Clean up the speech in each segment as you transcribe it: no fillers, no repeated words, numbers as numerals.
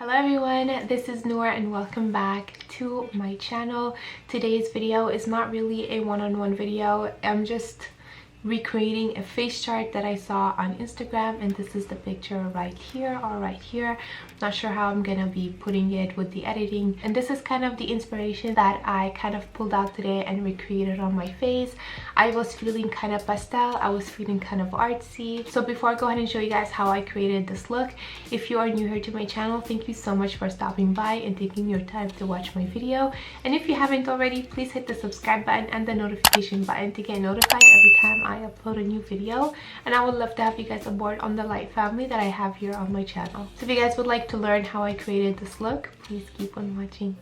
Hello everyone, this is Noor and welcome back to my channel. Today's video is not really a one-on-one video. I'm just recreating a face chart that I saw on Instagram, and this is the picture right here or right here. Not sure how I'm gonna be putting it with the editing, and this is kind of the inspiration that I kind of pulled out today and recreated on my face. I was feeling kind of pastel, I was feeling kind of artsy. So before I go ahead and show you guys how I created this look, if you are new here to my channel, thank you so much for stopping by and taking your time to watch my video. And if you haven't already, please hit the subscribe button and the notification button to get notified every time I upload a new video. And I would love to have you guys aboard on the light family that I have here on my channel. So if you guys would like to learn how I created this look, please keep on watching.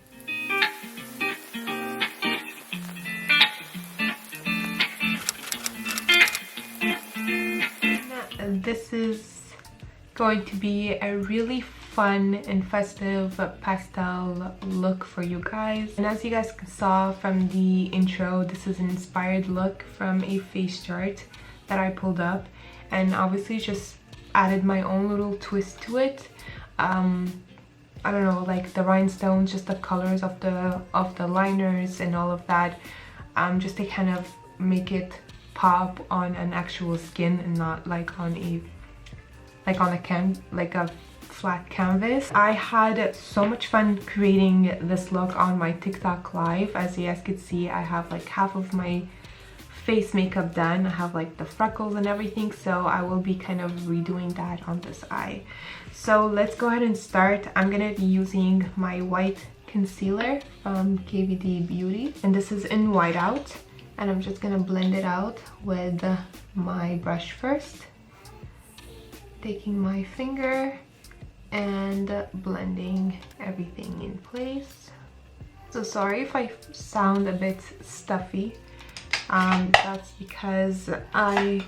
This is going to be a really fun and festive pastel look for you guys. And as you guys saw from the intro, this is an inspired look from a face chart that I pulled up, and obviously just added my own little twist to it. I don't know, like the rhinestones, just the colors of the liners and all of that, just to kind of make it pop on an actual skin and not like on a flat canvas. I had so much fun creating this look on my TikTok live. As you guys could see, I have like half of my face makeup done. I have like the freckles and everything, so I will be kind of redoing that on this eye. So let's go ahead and start. I'm gonna be using my white concealer from KVD Beauty, and this is in Whiteout, and I'm just gonna blend it out with my brush first, taking my finger and blending everything in place. So sorry if I sound a bit stuffy. That's because I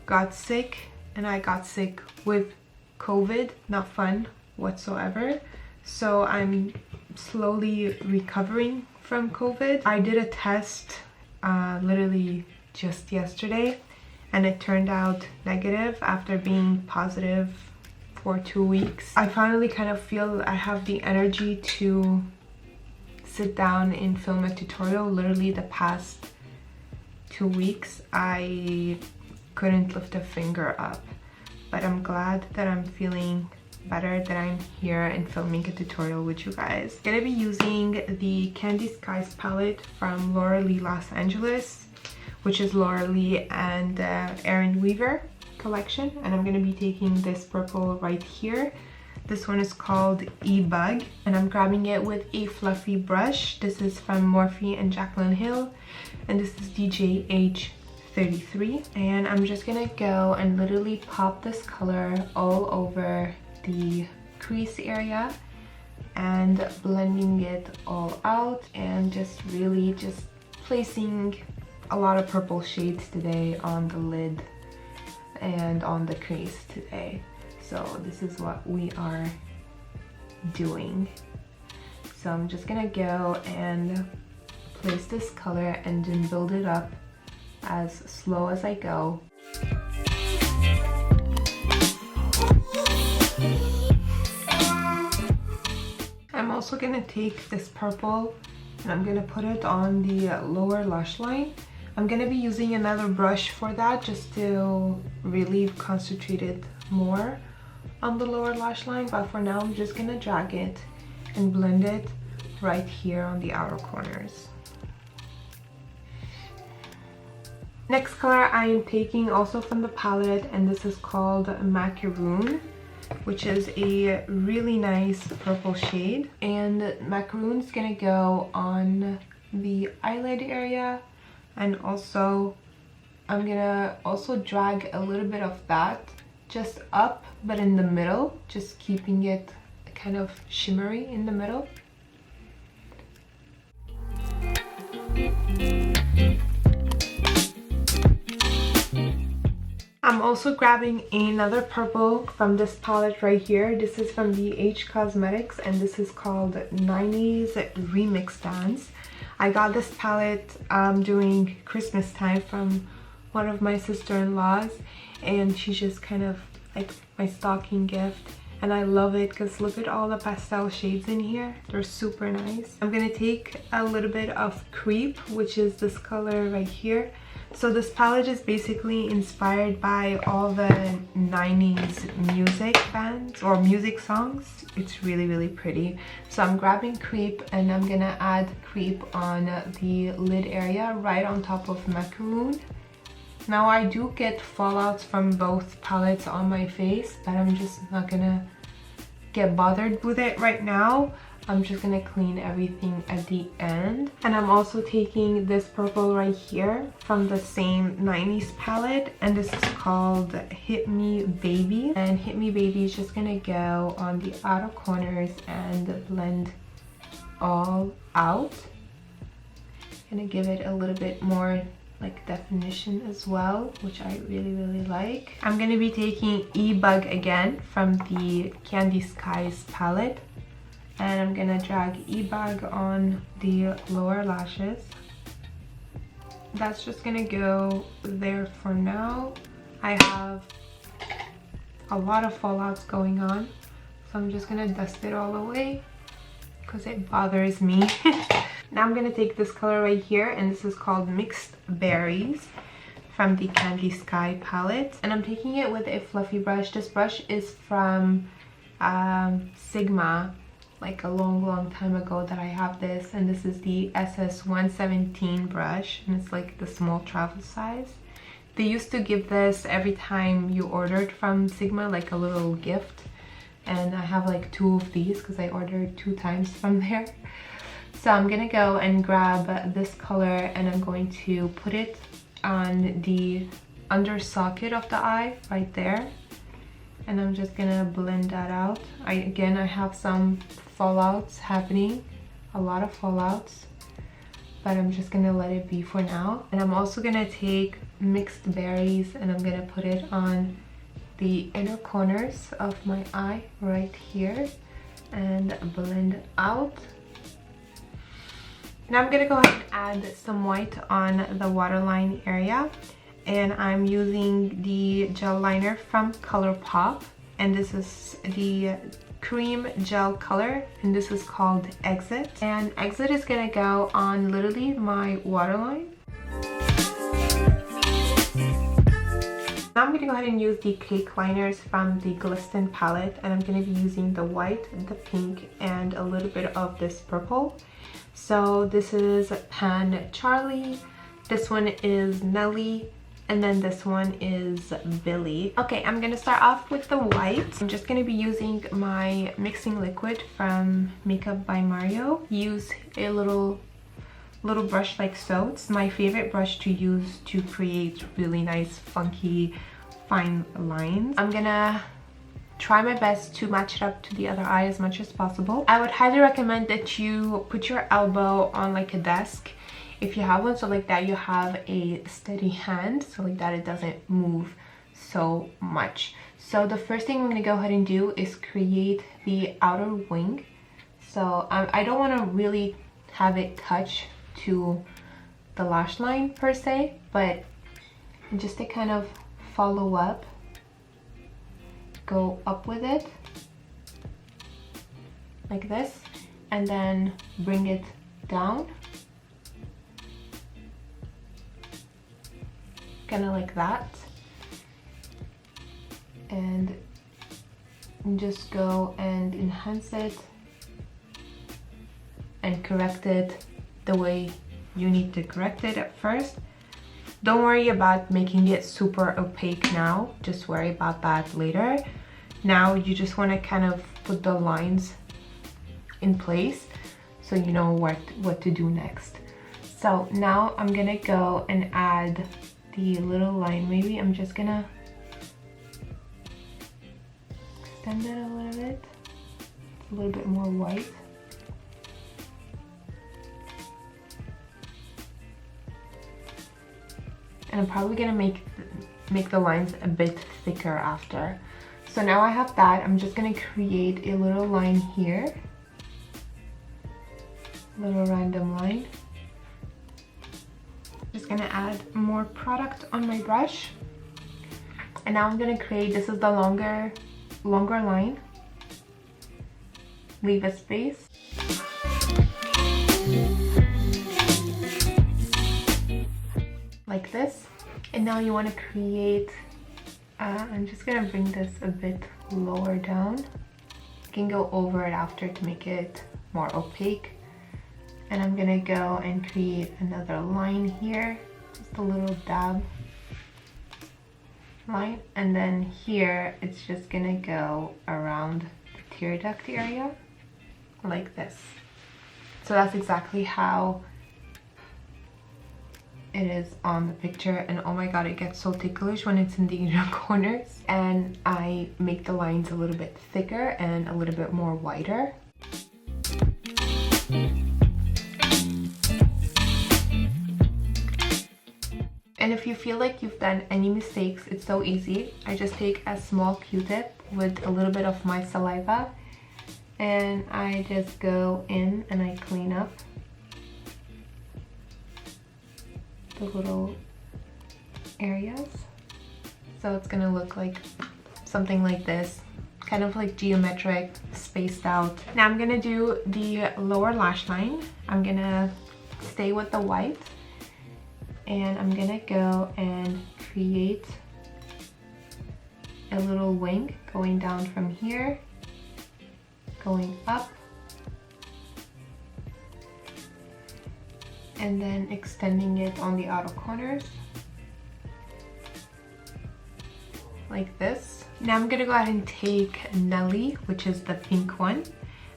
got sick, and I got sick with COVID. Not fun whatsoever. So I'm slowly recovering from COVID. I did a test literally just yesterday, and it turned out negative after being positive for 2 weeks. I finally kind of feel I have the energy to sit down and film a tutorial. Literally the past 2 weeks I couldn't lift a finger up, but I'm glad that I'm feeling better, that I'm here and filming a tutorial with you guys. I'm gonna be using the Candy Skies palette from Laura Lee Los Angeles, which is Laura Lee and Erin Weaver collection, and I'm gonna be taking this purple right here. This one is called E-Bug, and I'm grabbing it with a fluffy brush. This is from Morphe and Jaclyn Hill, and this is DJH33. And I'm just gonna go and literally pop this color all over the crease area and blending it all out, and just really just placing a lot of purple shades today on the lid and on the crease today. So this is what we are doing. So I'm just gonna go and place this color and then build it up as slow as I go. I'm also gonna take this purple and I'm gonna put it on the lower lash line. I'm gonna be using another brush for that, just to really concentrate it more on the lower lash line, but for now I'm just gonna drag it and blend it right here on the outer corners. Next color I am taking also from the palette, and this is called Macaroon, which is a really nice purple shade, and Macaroon is gonna go on the eyelid area, and also I'm gonna also drag a little bit of that just up, but in the middle, just keeping it kind of shimmery in the middle. I'm also grabbing another purple from this palette right here. This is from BH Cosmetics, and this is called 90s Remix Dance. I got this palette during Christmas time from one of my sister-in-laws, and she just kind of like my stocking gift, and I love it because look at all the pastel shades in here. They're super nice. I'm gonna take a little bit of Creep, which is this color right here. So this palette is basically inspired by all the 90s music bands or music songs. It's really, really pretty. So I'm grabbing Creep and I'm gonna add Creep on the lid area right on top of Macaroon. Now I do get fallouts from both palettes on my face, but I'm just not gonna get bothered with it right now. I'm just gonna clean everything at the end. And I'm also taking this purple right here from the same 90s palette, and this is called Hit Me Baby. And Hit Me Baby is just gonna go on the outer corners and blend all out. Gonna give it a little bit more like definition as well, which I really, really like. I'm gonna be taking E-Bug again from the Candy Skies palette. And I'm gonna drag E-Bug on the lower lashes. That's just gonna go there for now. I have a lot of fallouts going on, so I'm just gonna dust it all away because it bothers me. Now I'm gonna take this color right here, and this is called Mixed Berries from the Candy Sky palette. And I'm taking it with a fluffy brush. This brush is from Sigma, like a long time ago that I have this, and this is the SS117 brush, and it's like the small travel size. They used to give this every time you ordered from Sigma, like a little gift, and I have like 2 of these because I ordered 2 times from there. So I'm gonna go and grab this color and I'm going to put it on the under socket of the eye right there, and I'm just gonna blend that out. Again, I have some fallouts happening, a lot of fallouts, but I'm just gonna let it be for now. And I'm also gonna take Mixed Berries and I'm gonna put it on the inner corners of my eye right here and blend out. Now I'm gonna go ahead and add some white on the waterline area, and I'm using the gel liner from ColourPop, and this is the cream gel color, and this is called Exit. And Exit is gonna go on literally my waterline. Now I'm gonna go ahead and use the cake liners from the Glisten palette, and I'm gonna be using the white, the pink, and a little bit of this purple. So this is Pan Charlie, this one is Nelly, and then this one is Billy. Okay, I'm gonna start off with the white. I'm just gonna be using my mixing liquid from Makeup by Mario. Use a little brush like so. It's my favorite brush to use to create really nice, funky, fine lines. I'm gonna try my best to match it up to the other eye as much as possible. I would highly recommend that you put your elbow on like a desk if you have one, so like that you have a steady hand, so like that it doesn't move so much. So the first thing I'm going to go ahead and do is create the outer wing. So I don't want to really have it touch to the lash line per se, but just to kind of follow up, go up with it like this, and then bring it down, kind of like that, and just go and enhance it and correct it the way you need to correct it at first. Don't worry about making it super opaque now, just worry about that later. Now you just want to kind of put the lines in place so you know what to do next. So now I'm gonna go and add the little line. Maybe I'm just gonna extend it a little bit. It's a little bit more white. And I'm probably gonna make the lines a bit thicker after. So now I have that. I'm just gonna create a little line here, little random line. Just gonna add more product on my brush, and now I'm gonna create, this is the longer line, leave a space. Like this. And now you want to create, I'm just gonna bring this a bit lower down. You can go over it after to make it more opaque. And I'm gonna go and create another line here, just a little dab line. And then here, it's just gonna go around the tear duct area, like this. So that's exactly how it is on the picture. And oh my god, it gets so ticklish when it's in the inner corners. And I make the lines a little bit thicker and a little bit more wider. And if you feel like you've done any mistakes, it's so easy. I just take a small Q-tip with a little bit of my saliva and I just go in and I clean up the little areas. So it's gonna look like something like this, kind of like geometric, spaced out. Now I'm gonna do the lower lash line. I'm gonna stay with the white and I'm gonna go and create a little wing going down from here, going up, and then extending it on the outer corners like this. Now I'm gonna go ahead and take Nelly, which is the pink one.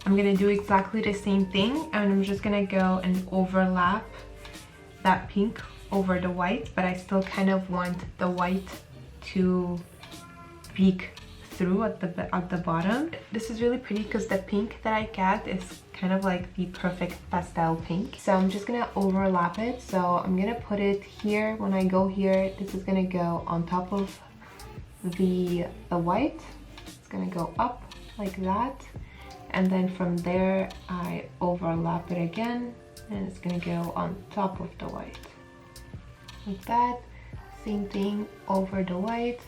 I'm gonna do exactly the same thing and I'm just gonna go and overlap that pink over the white, but I still kind of want the white to peek through at the bottom. This is really pretty because the pink that I get is kind of like the perfect pastel pink. So I'm just gonna overlap it. So I'm gonna put it here. When I go here, this is gonna go on top of the white. It's gonna go up like that, and then from there I overlap it again and it's gonna go on top of the white. Like that. Same thing over the white.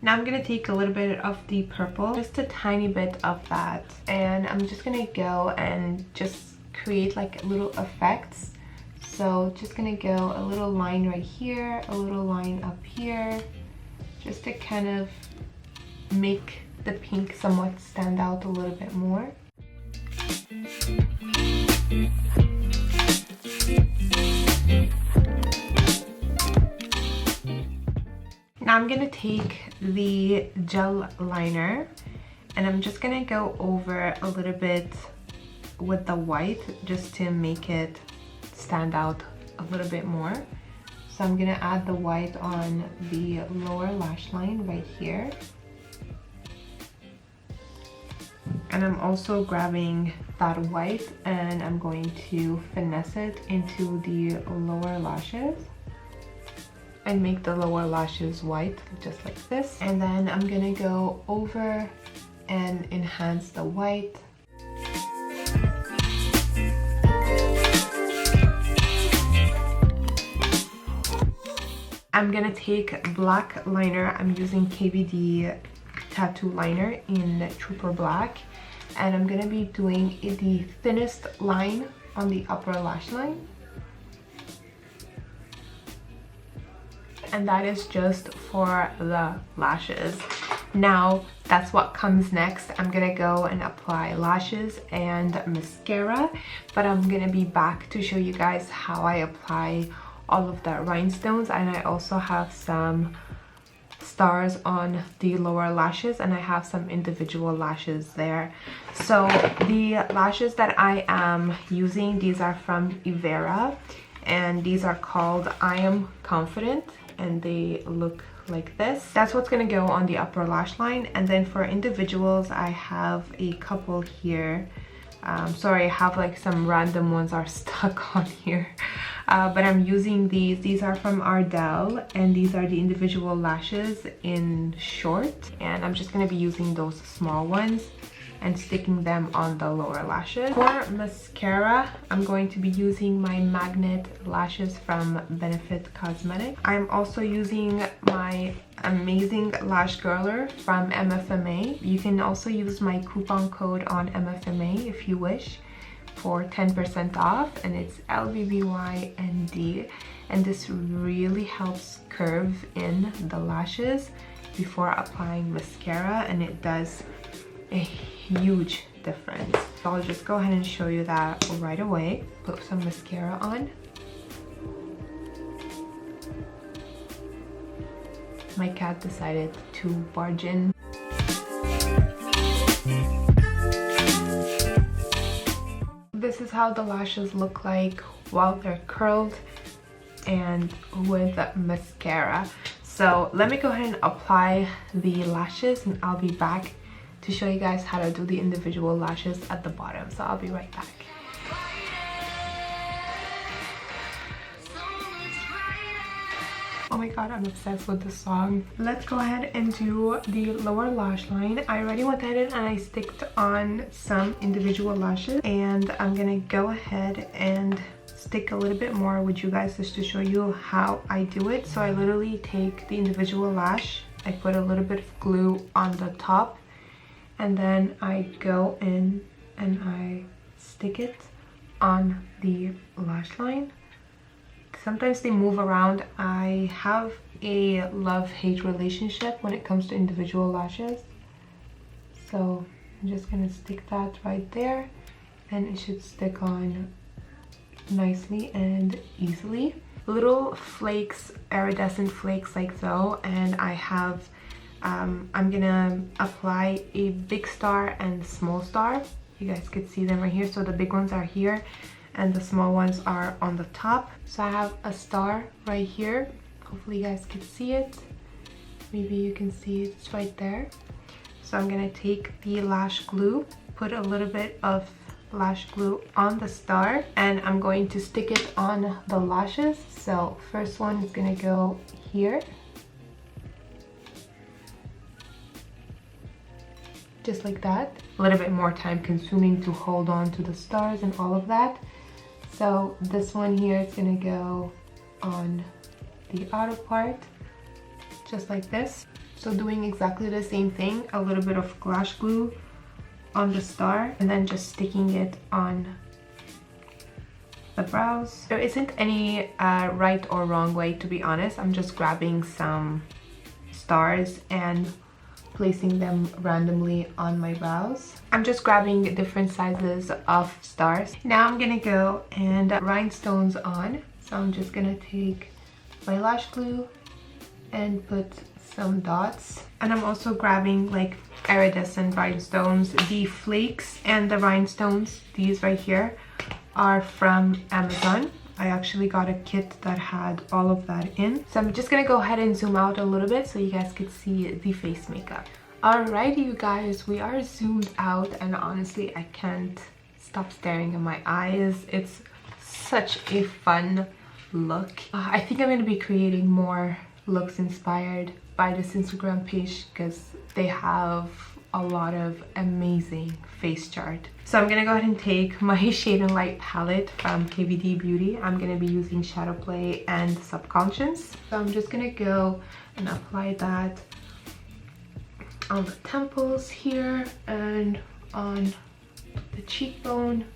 Now I'm gonna take a little bit of the purple, just a tiny bit of that, and I'm just gonna go and just create like little effects. So just gonna go a little line right here, a little line up here, just to kind of make the pink somewhat stand out a little bit more. Now I'm gonna take the gel liner and I'm just gonna go over a little bit with the white just to make it stand out a little bit more. So I'm gonna add the white on the lower lash line right here. And I'm also grabbing that white and I'm going to finesse it into the lower lashes and make the lower lashes white, just like this. And then I'm gonna go over and enhance the white. I'm gonna take black liner. I'm using KVD tattoo liner in Trooper Black, and I'm gonna be doing the thinnest line on the upper lash line. And that is just for the lashes. Now that's what comes next. I'm gonna go and apply lashes and mascara, but I'm gonna be back to show you guys how I apply all of the rhinestones, and I also have some stars on the lower lashes and I have some individual lashes there. So the lashes that I am using, these are from Ivera and these are called I Am Confident, and they look like this. That's what's gonna go on the upper lash line. And then for individuals, I have a couple here. Sorry, I have like some random ones are stuck on here. But I'm using these. These are from Ardell, and these are the individual lashes in short. And I'm just going to be using those small ones and sticking them on the lower lashes. For mascara, I'm going to be using my magnet lashes from Benefit Cosmetics. I'm also using my amazing lash curler from MFMA. You can also use my coupon code on MFMA if you wish for 10% off, and it's LBBYND, and this really helps curve in the lashes before applying mascara, and it does a huge difference. So I'll just go ahead and show you that right away. Put some mascara on. My cat decided to barge in. This is how the lashes look like while they're curled and with mascara. So let me go ahead and apply the lashes, and I'll be back to show you guys how to do the individual lashes at the bottom. So I'll be right back. Oh my god, I'm obsessed with this song. Let's go ahead and do the lower lash line. I already went ahead and I sticked on some individual lashes, and I'm gonna go ahead and stick a little bit more with you guys just to show you how I do it. So I literally take the individual lash, I put a little bit of glue on the top, and then I go in and I stick it on the lash line. Sometimes they move around. I have a love-hate relationship when it comes to individual lashes. So I'm just gonna stick that right there, and it should stick on nicely and easily. Little flakes, iridescent flakes like so, and I have I'm gonna apply a big star and small star. You guys could see them right here. So the big ones are here and the small ones are on the top. So I have a star right here. Hopefully you guys can see it. Maybe you can see it's right there. So I'm gonna take the lash glue, put a little bit of lash glue on the star, and I'm going to stick it on the lashes. So first one is gonna go here, just like that. A little bit more time consuming to hold on to the stars and all of that. So this one here is gonna go on the outer part, just like this. So doing exactly the same thing, a little bit of lash glue on the star, and then just sticking it on the brows. There isn't any right or wrong way, to be honest. I'm just grabbing some stars and placing them randomly on my brows. I'm just grabbing different sizes of stars. Now I'm gonna go and rhinestones on. So I'm just gonna take my lash glue and put some dots. And I'm also grabbing like iridescent rhinestones. The flakes and the rhinestones, these right here, are from Amazon. I actually got a kit that had all of that in. So I'm just gonna go ahead and zoom out a little bit so you guys could see the face makeup. Alrighty, you guys, we are zoomed out, and honestly I can't stop staring at my eyes. It's such a fun look. I think I'm gonna be creating more looks inspired by this Instagram page because they have a lot of amazing face chart. So I'm gonna go ahead and take my Shade and Light palette from KVD Beauty. I'm gonna be using ShadowPlay and Subconscious. So I'm just gonna go and apply that on the temples here and on the cheekbone,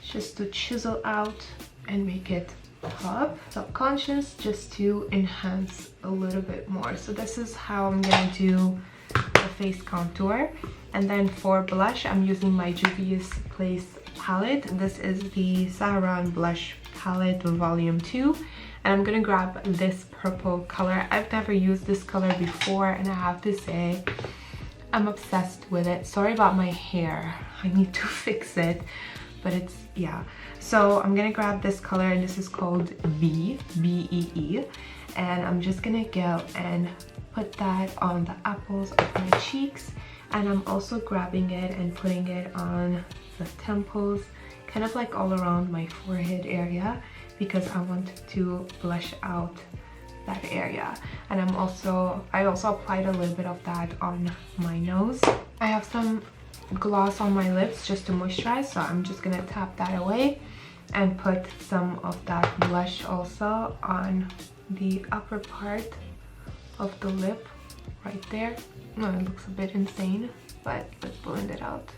just to chisel out and make it pop. Subconscious, just to enhance a little bit more. So this is how I'm gonna do the face contour. And then for blush, I'm using my Juvia's Place palette. This is the Sahran blush palette volume 2, and I'm gonna grab this purple color. I've never used this color before, and I have to say I'm obsessed with it. Sorry about my hair, I need to fix it, but it's, yeah. So I'm gonna grab this color, and this is called B-E-E, and I'm just gonna go and put that on the apples of my cheeks, and I'm also grabbing it and putting it on the temples, kind of like all around my forehead area, because I want to blush out that area. And I also applied a little bit of that on my nose. I have some gloss on my lips just to moisturize, so I'm just gonna tap that away and put some of that blush also on the upper part of the lip right there. Oh, it looks a bit insane, but let's blend it out.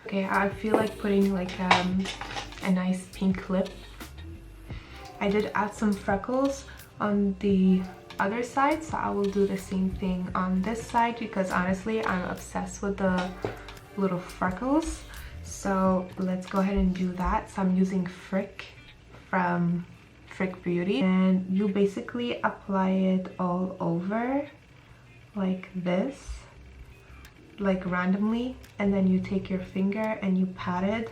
Okay, I feel like putting like a nice pink lip. I did add some freckles on the other side, so I will do the same thing on this side, because honestly I'm obsessed with the little freckles. So let's go ahead and do that. So I'm using Frick from Frick Beauty, and you basically apply it all over like this, like randomly, and then you take your finger and you pat it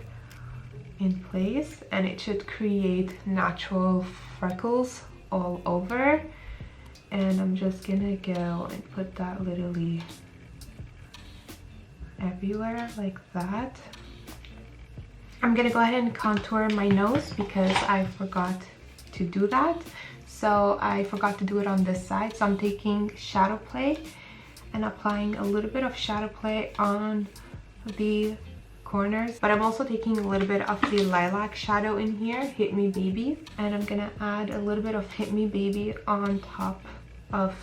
in place, and it should create natural freckles all over. And I'm just gonna go and put that literally everywhere like that. I'm gonna go ahead and contour my nose because I forgot to do that. So I forgot to do it on this side, so I'm taking ShadowPlay and applying a little bit of ShadowPlay on the corners, but I'm also taking a little bit of the lilac shadow in here, Hit Me Baby, and I'm gonna add a little bit of Hit Me Baby on top of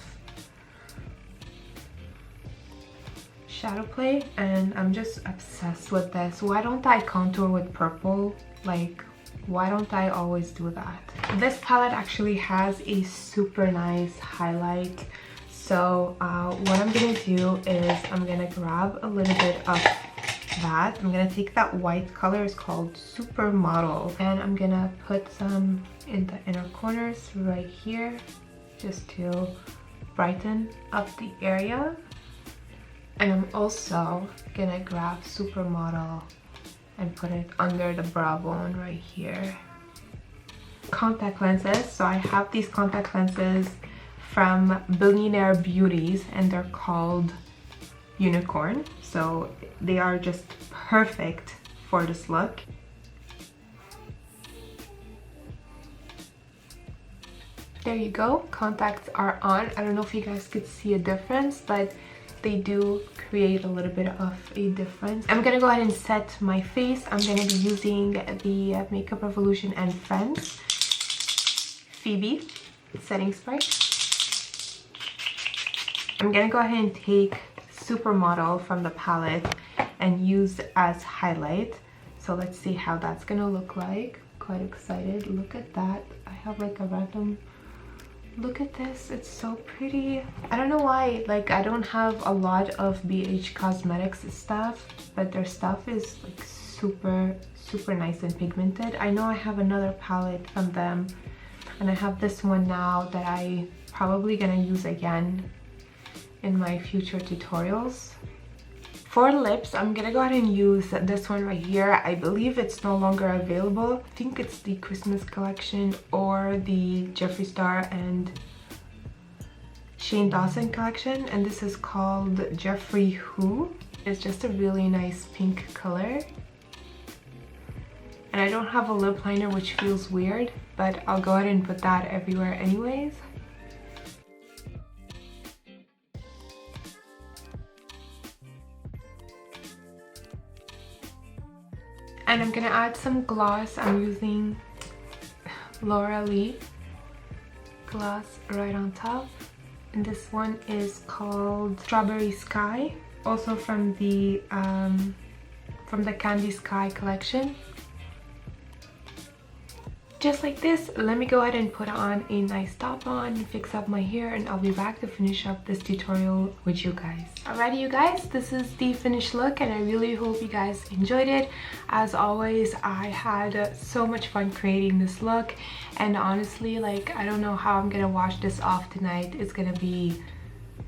ShadowPlay. And I'm just obsessed with this. Why don't I contour with purple? Like, why don't I always do that? This palette actually has a super nice highlight. So what I'm gonna do is I'm gonna grab a little bit of that. I'm gonna take that white color, it's called SuperModel, and I'm gonna put some in the inner corners right here just to brighten up the area. And I'm also gonna grab SuperModel and put it under the brow bone right here. Contact lenses. So I have these contact lenses from Billionaire Beauties, and they're called Unicorn. So they are just perfect for this look. There you go, contacts are on. I don't know if you guys could see a difference, but they do create a little bit of a difference. I'm gonna go ahead and set my face. I'm gonna be using the Makeup Revolution and Friends Phoebe setting spray. I'm gonna go ahead and take SuperModel from the palette and use as highlight. So let's see how that's gonna look like. Quite excited. Look at that. I have like a random, look at this, it's so pretty. I don't know why, like, I don't have a lot of Beige Cosmetics stuff, but their stuff is like super nice and pigmented. I know I have another palette from them, and I have this one now that I probably gonna use again in my future tutorials. For lips, I'm gonna go ahead and use this one right here. I believe it's no longer available. I think it's the Christmas collection or the Jeffree Star and Shane Dawson collection, and this is called Jeffree Who. It's just a really nice pink color. And I don't have a lip liner, which feels weird, but I'll go ahead and put that everywhere anyways. And I'm gonna add some gloss. I'm using Laura Lee gloss right on top, and this one is called Strawberry Sky, also from the Candy Sky collection. Just like this. Let me go ahead and put on a nice top on, fix up my hair, and I'll be back to finish up this tutorial with you guys. Alrighty, you guys, this is the finished look, and I really hope you guys enjoyed it. As always, I had so much fun creating this look, and honestly, like, I don't know how I'm gonna wash this off tonight. It's gonna be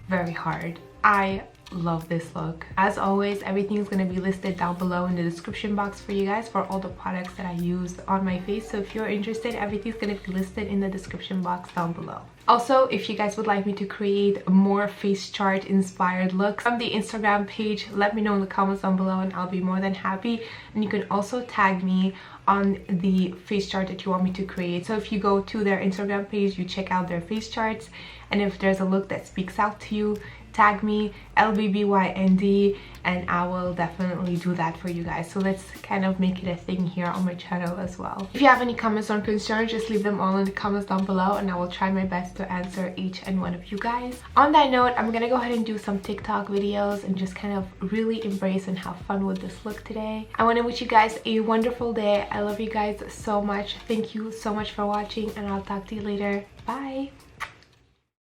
very hard. I love this look. As always, everything is going to be listed down below in the description box for you guys for all the products that I used on my face. So if you're interested, everything's going to be listed in the description box down below. Also, if you guys would like me to create more face chart inspired looks from the Instagram page, let me know in the comments down below and I'll be more than happy. And you can also tag me on the face chart that you want me to create. So if you go to their Instagram page, you check out their face charts, and if there's a look that speaks out to you, tag me LBBYND and I will definitely do that for you guys. So let's kind of make it a thing here on my channel as well. If you have any comments or concerns, just leave them all in the comments down below and I will try my best to answer each and one of you guys. On that note, I'm gonna go ahead and do some TikTok videos and just kind of really embrace and have fun with this look today. I want to wish you guys a wonderful day. I love you guys so much. Thank you so much for watching and I'll talk to you later. Bye.